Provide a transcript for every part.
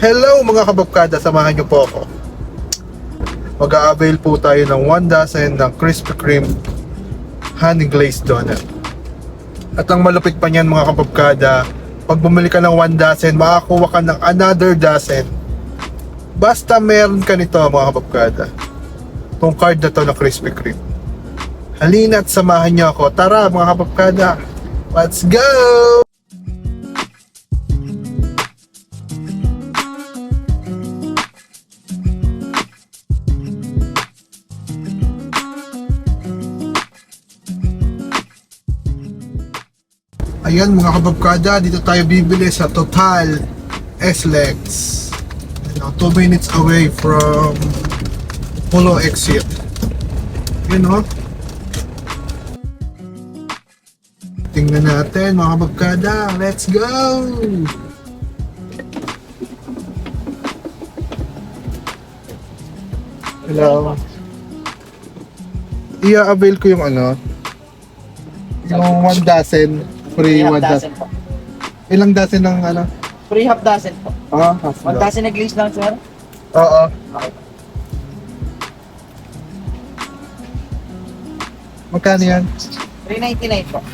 Hello mga kababkada, samahan niyo po ako. Mag-a-avail po tayo ng 1 dozen ng Krispy Kreme Honey Glazed Donut. At ang malupit pa niyan mga kababkada, pag bumili ka ng 1 dozen, makakuha ka ng another dozen. Basta meron ka nito mga kababkada, itong card na to na Krispy Kreme. Halina at samahan niyo ako. Tara mga kababkada, let's go! Ayan mga kababkada, dito tayo bibili sa Total SLEX. 2 minutes away from Polo exit. Yun o. Tingnan natin mga kababkada, let's go! Hello. I-avail ko yung yung 1 dozen. Free 1 dozen. po. Ilang dozen ng Free half dozen po. half 1 dozen na glaze lang, sir. Oo. Okay. Magkano yan? 399 po.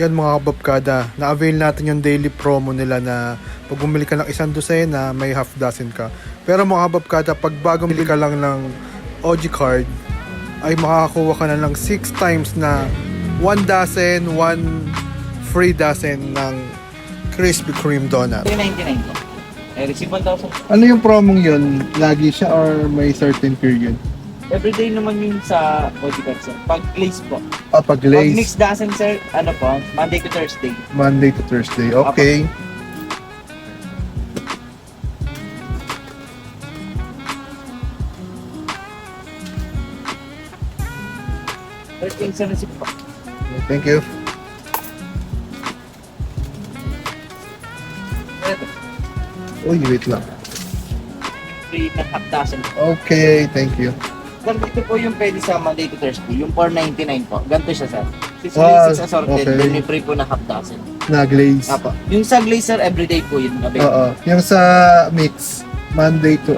Yan mga kababkada, na-avail natin yung daily promo nila na pag bumili ka ng 1 dosena, may half dozen ka. Pero mga kababkada, pag bago bumili ka lang ng OG card, ay makakakuha ka na lang 6 times na 1 dozen, 1 free dozen ng Krispy Kreme Donut. 399 po. Receive 1,000. Ano yung promong yun? Lagi siya or may certain period? Everyday naman yun sa Bodyguard, sir. Pag glaze po. Pag Pag glaze, mixed dozen, sir, Monday to Thursday. Monday to Thursday. Okay. Thursday, sir, receive po. Thank you. Ito. Uy, wait lang. Free na half dozen po. Okay, thank you. Sir, dito po yung pwede sa Monday to Thursday. Yung 499 po. Ganito siya, sir. 6 Ah, glaze, 6 assorted. okay. Then may free po na half dozen. Na glaze. Apo. Yung sa glaze, sir, everyday po yun. Oo. Yung sa mix, Monday to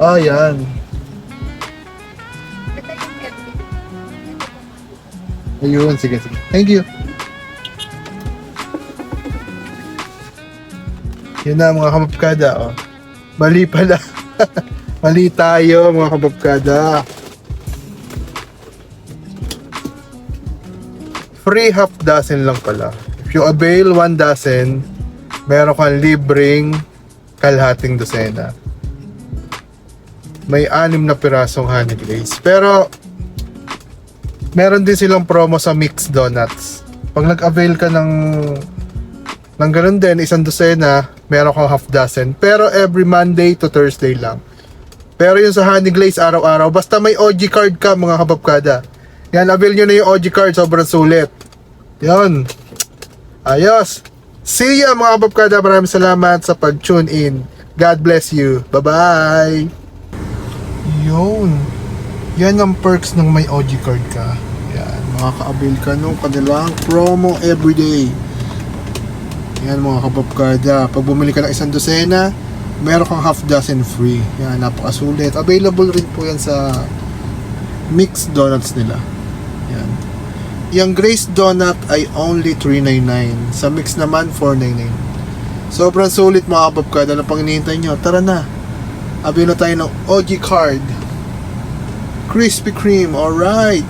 Oh, yan. Ayun, sige, sige. Thank you. Yun na mga kababkada, oh. Mali pala. Mali tayo mga kababkada. Free half dozen lang pala. If you avail 1 dozen, meron kang libreng kalahating dosena. May 6 na pirasong honey glaze. Pero meron din silang promo sa mixed donuts. Pag nag-avail ka ng ganun din, 1 dosena, meron kang half dozen. Pero every Monday to Thursday lang. Pero yung sa honey glaze, araw-araw. Basta may OG card ka mga kababkada. Yan, avail nyo na yung OG card, sobrang sulit. Yan. Ayos. See ya mga kababkada. Maraming salamat sa pag-tune in. God bless you. Bye-bye. Yun. Yan ang perks ng may OG card ka. Yan. Makaka-avail ka nung kanilang promo everyday. Yan mga kababkada. Pag bumili ka ng 1 dosena, meron kang half dozen free. Yan, napakasulit. Available rin po yan sa mixed donuts nila. Yan. Yung Grace Donut ay only $3.99. Sa mix naman, $4.99. Sobrang sulit mga kababkada. Ano pang hinihintay nyo? Tara na. Avail na tayo ng OG card. Krispy Kreme. Alright.